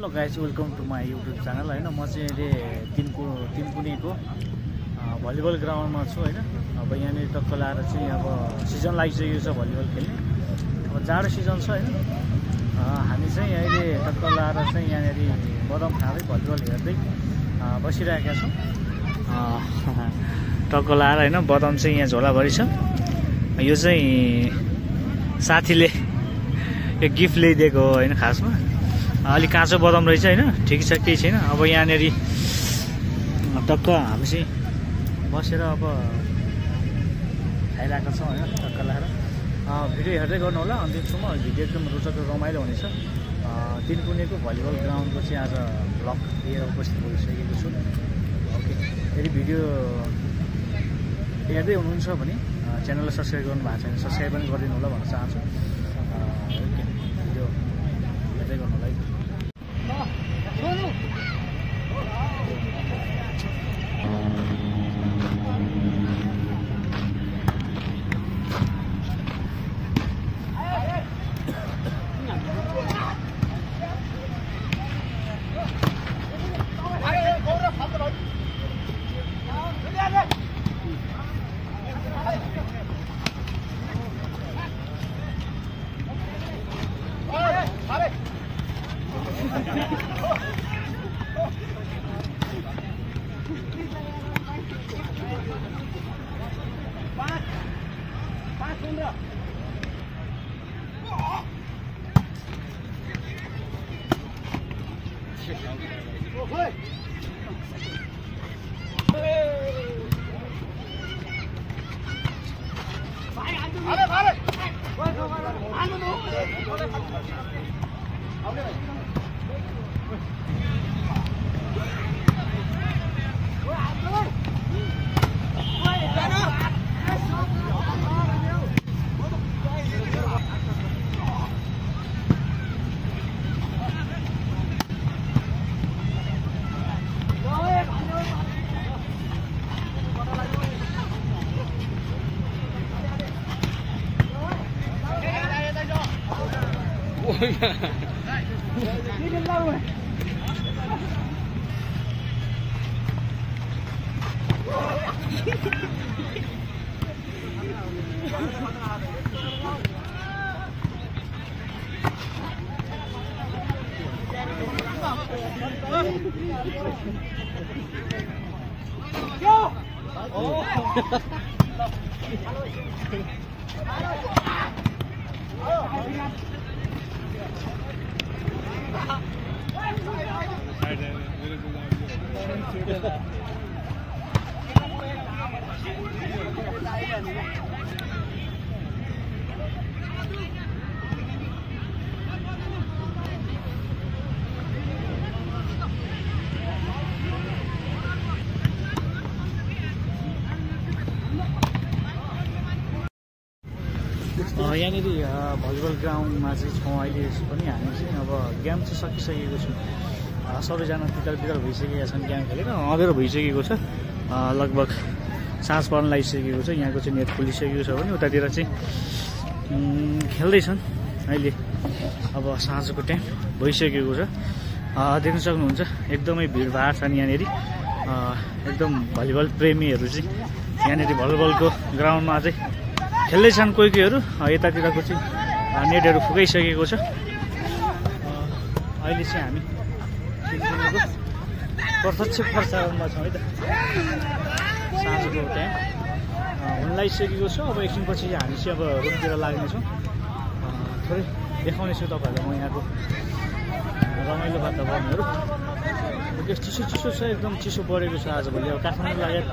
Hello guys, welcome to my YouTube channel होइन। म चाहिँ अहिले तिनकुनेको भलिबल ग्राउन्डमा छु होइन। अब यहाँनिर टक्क लाएर चाहिँ अब सिजन लागिसकेको छ भलिबल खेल्ने। अब जाडो सिजन छ होइन। हामी चाहिँ अहिले टक्क लाएर चाहिँ यहाँनिर बदाम खाँदै भलिबल हेर्दै बसिरहेका छौँ। टक्क लाएर होइन, बदाम चाहिँ यहाँ झोलाभरि छ। यो चाहिँ साथीले यो गिफ्ट ल्याइदिएको हो होइन। खासमा अलिक काँचो बदाम रहेछ होइन, ठिक छ, केही छैन। अब यहाँनिर टक्क हामी चाहिँ बसेर अब खाइरहेको छौँ होइन टक्क लाएर। भिडियो हेर्दै गर्नु होला अन्तिमसम्म। भिडियो एकदम रोचक र रमाइलो हुनेछ। तिनकुनेको भलिबल ग्राउन्डको चाहिँ आज भ्लग लिएर उपस्थित भइसकेको छु। ओके, यदि भिडियो हेर्दै हुनुहुन्छ भने च्यानललाई सब्सक्राइब गर्नु भएको छैन, सब्सक्राइब पनि गरिदिनु होला भन्न चाहन्छु। ओके, भिडियो हेर्दै गर्नु होला है। यहाँनिर भलिबल ग्राउन्डमा चाहिँ छौँ अहिले पनि। हामी चाहिँ अब गेम चाहिँ सकिसकेको छु। सबैजना तितर भइसकेका छन् गेम खेलेर। अँधेरो भइसकेको छ, लगभग साँझ पर्न लागिसकेको छ। यहाँको चाहिँ नेट खोलिसकेको छ भने उतातिर चाहिँ खेल्दैछन् अहिले। अब साँझको टाइम भइसकेको छ, देख्न सक्नुहुन्छ एकदमै भिडभाड छन् यहाँनिर। एकदम भलिबल प्रेमीहरू चाहिँ यहाँनिर भलिबलको ग्राउन्डमा चाहिँ खेल्दैछन् कोही कोहीहरू। यतातिरको चाहिँ नेटहरू फुकाइसकेको छ। अहिले चाहिँ हामी प्रत्यक्ष प्रसारणमा छौँ है त। साँझको टाइम हुन लागिसकेको छ। अब एकछिनपछि हामी चाहिँ अब रुमतिर लाग्नेछौँ। थोरै देखाउनेछु तपाईँहरूलाई म यहाँको रमाइलो वातावरणहरू। चिसो छ, एकदम चिसो बढेको छ आजभोलि। अब काठमाडौँ लगायत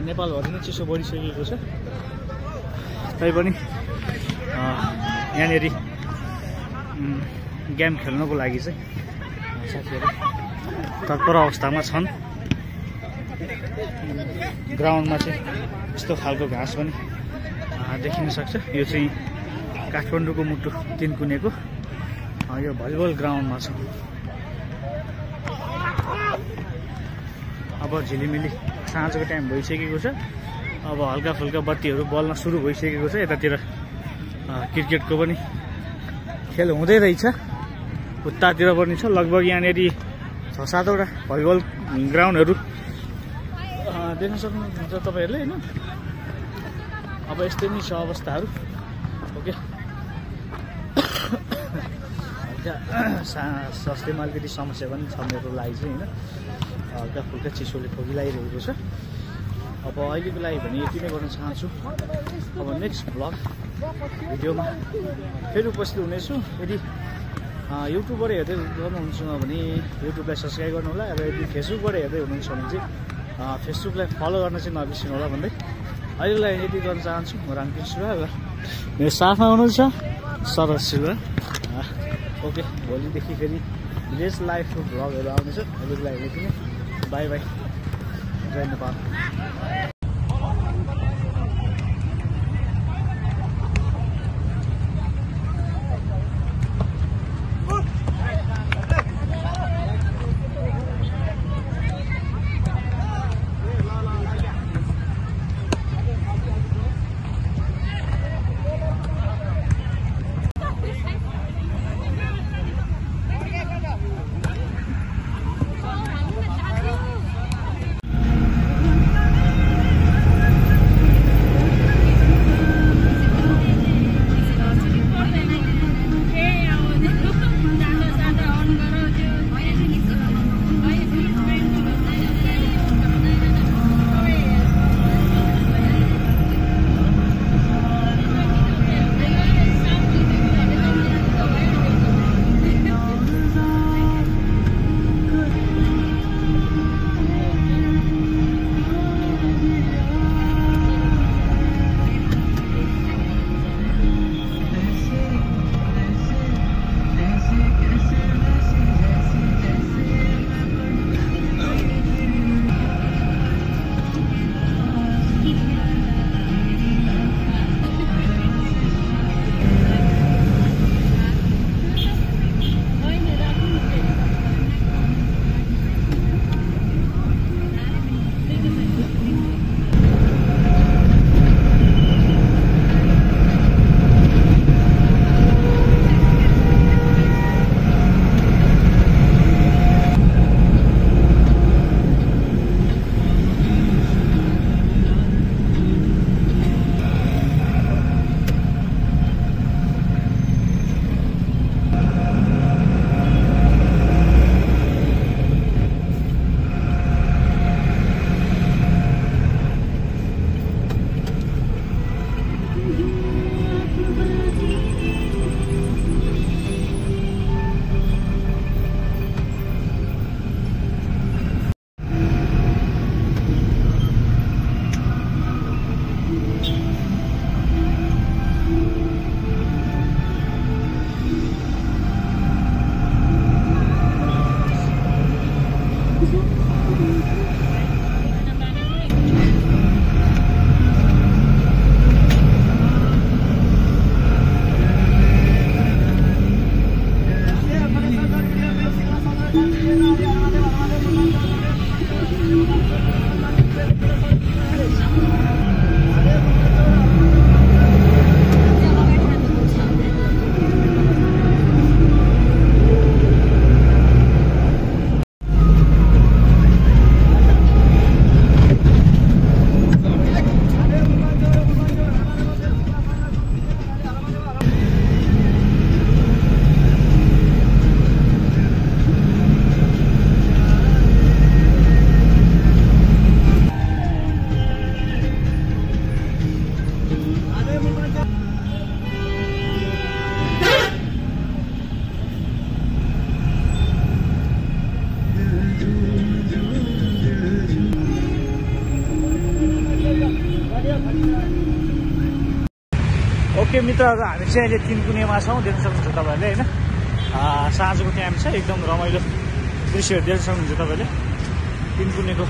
नेपालभरि नै चिसो बढिसकेको छ। तैपनि यहाँनिर गेम खेल्नको लागि चाहिँ साथीहरू तत्पर अवस्थामा छन्। ग्राउन्डमा चाहिँ यस्तो खालको घाँस पनि देखिन सक्छ। यो चाहिँ काठमाडौँको मुटु तिनकुनेको यो भलिबल ग्राउन्डमा छ। अब झिलिमिली साँझको टाइम भइसकेको छ। अब हल्का फुल्का बत्तीहरू बल्न सुरु भइसकेको छ। यतातिर क्रिकेटको पनि खेल हुँदै रहेछ। उतातिर पनि छ लगभग यहाँनिर 6-7वटा भलिबल ग्राउन्डहरू देख्न सक्नुहुन्छ तपाईहरुले हैन। अब यस्तै नै छ अवस्थाहरू। ओके स्वास्थ्यमा अलिकति समस्या पनि छ मेरो लागि चाहिँ हैन। हल्का फुल्का चिसोले खोकिलाइरहेको छ। अब अहिलेको लागि भने यति नै गर्न चाहन्छु। अब नेक्स्ट भ्लग भिडियोमा फेरि उपस्थित हुनेछु। यदि युट्युबबाट हेर्दै गर्नुहुन्छ भने युट्युबलाई सब्स्क्राइब गर्नु होला। र यदि फेसबुकबाट हेर्दै हुनुहुन्छ भने चाहिँ फेसबुकलाई फलो गर्न चाहिँ नबिर्सिनु होला भन्दै अहिलेलाई यति गर्न चाहन्छु। म रामकृष्ण सुब्बा र मेरो साथमा हुनुहुन्छ शरद सुब्बा। ओके भोलिदेखि फेरि विलेज लाइफको भ्लगहरू आउनेछ। अहिलेको लागि यति नै। Bye bye. जय नेपाल। ओके मित्रहरू, हामी चाहिँ अहिले तिनकुनेमा छौँ। देख्न सक्नुहुन्छ तपाईँहरूले होइन, साँझको टाइम छ, एकदम रमाइलो दृश्यहरू देख्न सक्नुहुन्छ तपाईँले। तिनकुनेको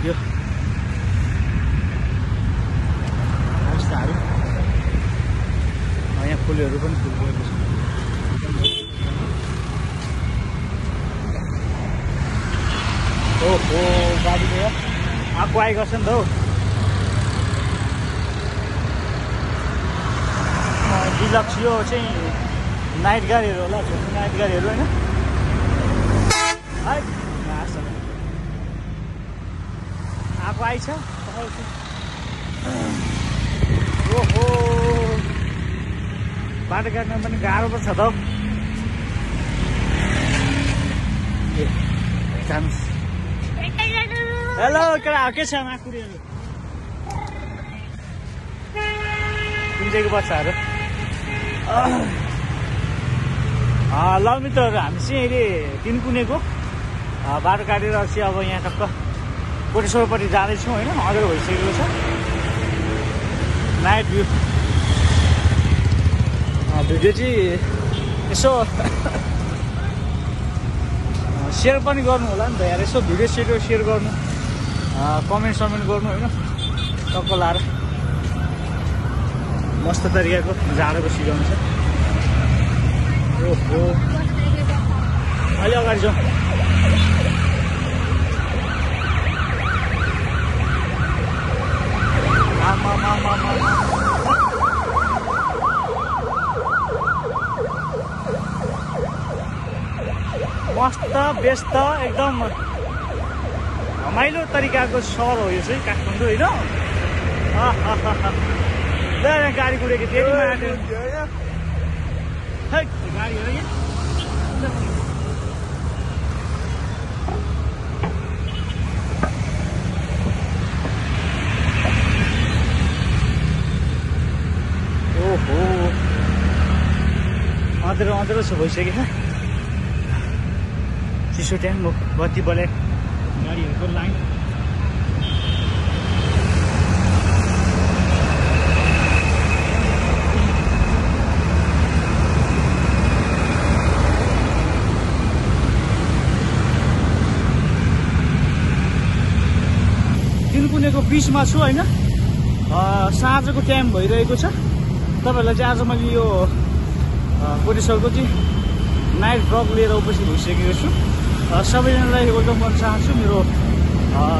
यो अवस्थाहरू, यहाँ फुलहरू पनि फुलिरहेको छ। ओहो, गाडीले आगो आइगर्छ नि त हौ। डिलक्स यो चाहिँ नाइट गाडीहरू होला, नाइट गाडीहरू होइन। आएको आइछ। ओहो, बाटो काट्न पनि गाह्रो पो छ त। हेलो केटा, के छ माकुरीहरू? कुन बच्चाहरू ल मित्रहरू, हामी चाहिँ अहिले तिनकुनेको बाटो काटेर चाहिँ अब यहाँ टक्क कोटेश्वरपट्टि जाँदैछौँ होइन। अँध्यारो भइसकेको छ। नाइट भ्यू भिडियो चाहिँ यसो सेयर पनि गर्नु होला नि त यार। यसो भिडियो सेयर गर्नु, कमेन्ट गर्नु होइन। टक्क लाएर मस्त तरिकाको जाडोको सिजन छ। ओहो, अलि अगाडि जाउँ। मस्त व्यस्त एकदम रमाइलो तरिकाको सहर हो यो चाहिँ काठमाडौँ होइन। गाडी कुरेको फेरि गाडीहरू ओहो, अँध्यारो छ भइसक्यो। चिसो टाइम बत्ती बले गाडीहरूको लाइन। तिनकुनेको बिचमा छु होइन। साँझको टाइम भइरहेको छ। तपाईँहरूलाई चाहिँ आज मैले यो कोटेश्वरको चाहिँ नाइट ब्लग लिएर उपस्थित भइसकेको छु। सबैजनालाई वेलकम गर्न चाहन्छु मेरो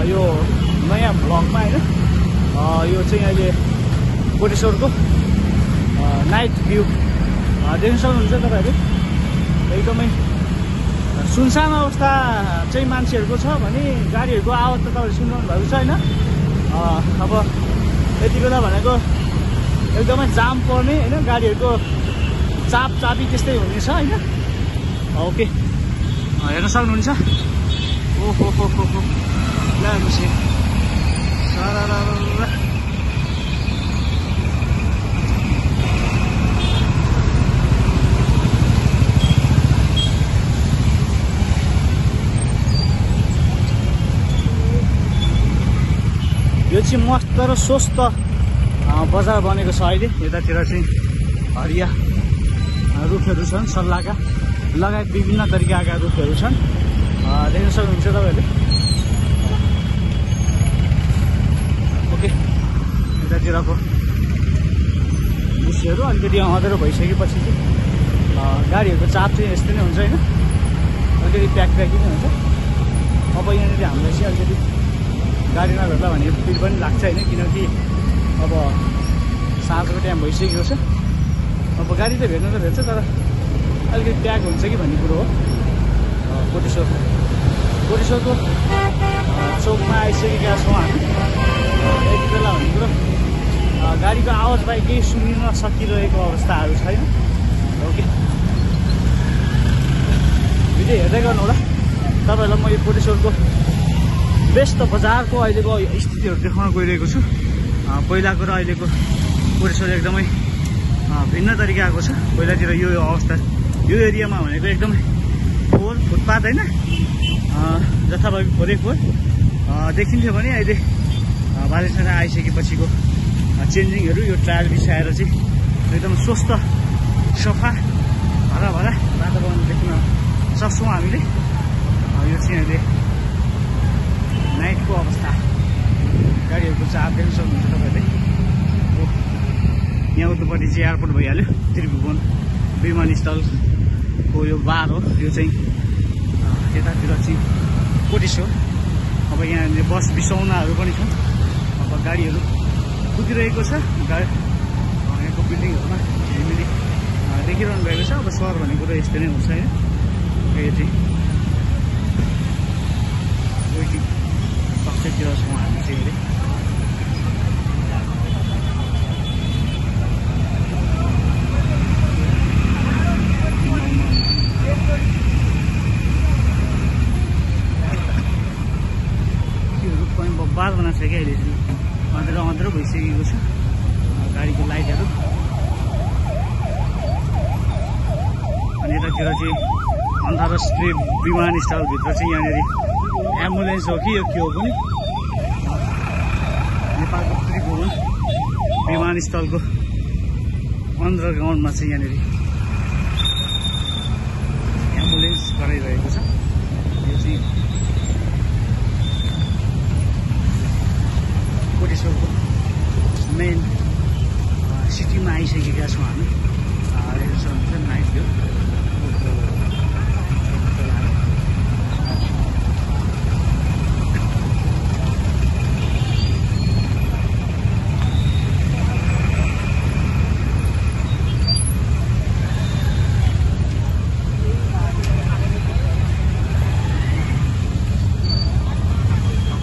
यो नयाँ ब्लगमा होइन। यो चाहिँ अहिले कोटेश्वरको नाइट भ्यू देख्न सक्नुहुन्छ तपाईँहरू। एकदमै सुनसान अवस्था चाहिँ मान्छेहरूको छ भने गाडीहरूको आवाज त तपाईँहरू सुन्नु भएको छ होइन। अब यति बेला भनेको एकदमै जाम पर्ने होइन, गाडीहरूको चापी त्यस्तै हुनेछ होइन। ओके, हेर्न सक्नुहुन्छ। ओहो हो हो हो, ल्याएपछि यो चाहिँ मस्त र स्वस्थ बजार बनेको छ अहिले। यतातिर चाहिँ हरिया रुखहरू छन्, सल्लाहका लगायत विभिन्न तरिकाका रुखहरू छन्। देख्न सक्नुहुन्छ तपाईँहरूले। ओके, यतातिरको दृश्यहरू अलिकति अँध्यारो भइसकेपछि चाहिँ गाडीहरूको चाप चाहिँ यस्तै नै हुन्छ होइन। अलिकति प्याकी नै हुन्छ। अब यहाँनिर हामीलाई चाहिँ अलिकति गाडी नभेट्ला भन्ने फिल पनि लाग्छ होइन, किनकि अब साँझको टाइम भइसकेको छ। अब गाडी त भेट्न त भेट्छ, तर अलिकति प्याक हुन्छ कि भन्ने कुरो हो। कोटेश्वरको चौकमा आइसकेका छौँ हामी। यति बेला भन्ने कुरो गाडीको आवाज बाहेक केही सुनिन सकिरहेको अवस्थाहरू छैन। ओके, भिडियो हेर्दै गर्नु होला। तपाईँहरूलाई म यो कोटेश्वरको व्यस्त बजारको अहिलेको स्थितिहरू देखाउन गइरहेको छु। पहिलाको र अहिलेको कोटेश्वर एकदमै भिन्न तरिकाको छ। पहिलातिर यो अवस्था, यो एरियामा भनेको एकदमै फोहोर फुटपाथ होइन, जथाभावी फोहोरै फोहोर देखिन्थ्यो भने अहिले बालेछाडा आइसकेपछिको चेन्जिङहरू यो टायर बिछाएर चाहिँ एकदम स्वस्थ सफा हराभरा वातावरण देख्न सक्छौँ हामीले। यो चाहिँ अहिले नाइटको अवस्था, गाडीहरूको चाप देख्न सक्नुहुन्छ तपाईँहरूले। यहाँ उतापट्टि चाहिँ एयरपोर्ट भइहाल्यो, त्रिभुवन विमानस्थलको यो बार हो। यो चाहिँ यतातिर चाहिँ कोटेश्वर। अब यहाँनिर बस बिसाउनाहरू पनि छन्। अब गाडीहरू कुदिरहेको छ। यहाँको बिल्डिङहरूमा झिलिमिली देखिरहनु भएको छ। अब सहर भनेको त यस्तो नै हुन्छ होइन। यो चाहिँ वेटिङ कक्षतिर छौँ हामी चाहिँ अहिले। बाल बनाएको छ क्या अहिले चाहिँ अँध्रो भइसकेको छ गाडीको लाइटहरू। अनि यतातिर चाहिँ अन्तर्राष्ट्रिय विमानस्थलभित्र चाहिँ यहाँनिर एम्बुलेन्स हो कि यो के हो पनि नेपालको त्रिभुवन विमानस्थलको अन्डरग्राउन्डमा चाहिँ यहाँनिर एम्बुलेन्स गराइरहेको छ। यो चाहिँ कोटेश्वरको मेन सिटीमा आइसकेका छौँ हामी। नाइट भ्यू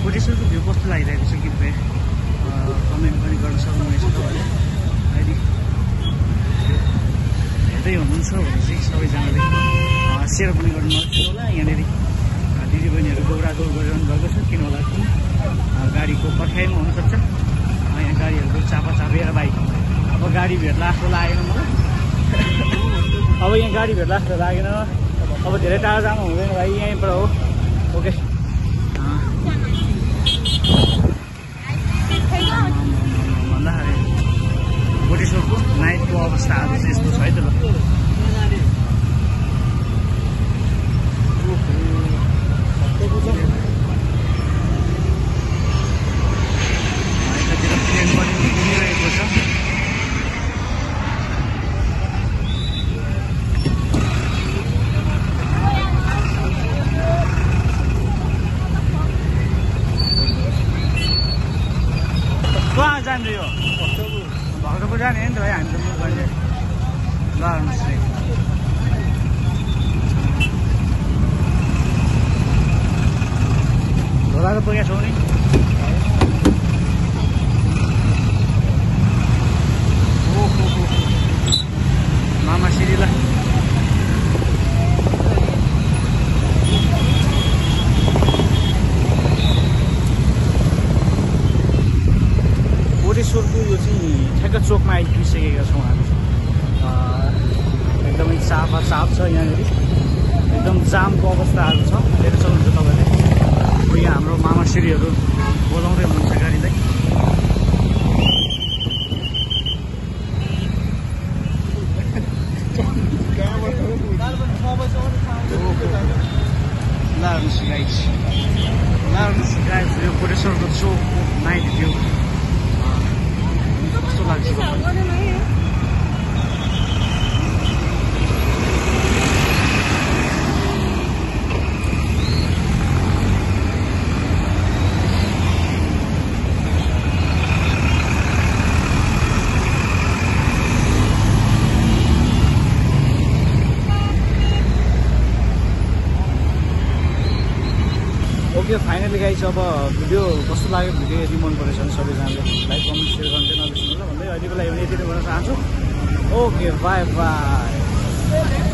कोटेश्वरको भ्यू कस्तो लागिरहेको छ कि कमेन्ट पनि गर्न सक्नुहुनेछ तपाईँले। अहिले हेर्दै हुनुहुन्छ भने चाहिँ सबैजनाले सेयर पनि गर्नु नबिर्सनु होला। यहाँनिर दिदीबहिनीहरू दौडादौड गरिरहनु भएको छ। किन होला गाडीको पर्खाइमा हुनसक्छ। यहाँ गाडीहरूको चापाचापेर बाइक। अब गाडी भेट्ला जस्तो लागेन मलाई। अब यहाँ गाडी भेट्ला जस्तो लागेन। अब धेरै टाढा जानु हुँदैन भाइ, यहीँबाट हो। ओके भन्दाखेरि कोटेश्वरको नाइटको अवस्थाहरू चाहिँ यस्तो छ है त। ल यतातिर ट्रेन पनि घुमिरहेको छ। कहाँ जाने यो भक्तपुर जाने हो नि त भाइ। हामी त मुख गर्ने ल ढोला त पुगेका छौँ नि। मामा सिरिला कोटेश्वरको यो चाहिँ ठ्याक्क चोकमा आइपुगिसकेका छौँ हामी। एकदमै साफ छ यहाँनिर। एकदम जामको अवस्थाहरू छ। हेर्नु सक्नुहुन्छ तपाईँले। यहाँ हाम्रो मामाश्रीहरू बोलाउँदै हुनुहुन्छ गाडीलाई। गाइज यो कोटेश्वरको चोक नाइट भ्यू कस्तो लाग्छ। ओके फाइनली गाइज अब भिडियो कस्तो लाग्यो। भिडियो यदि मन परेछ भने सबैजनाले लाइक कमेन्ट सेयर गर्न चाहिँ नबिर्सनु होला भन्दै अहिलेको लागि यति नै भन्न चाहन्छु। Okay by by.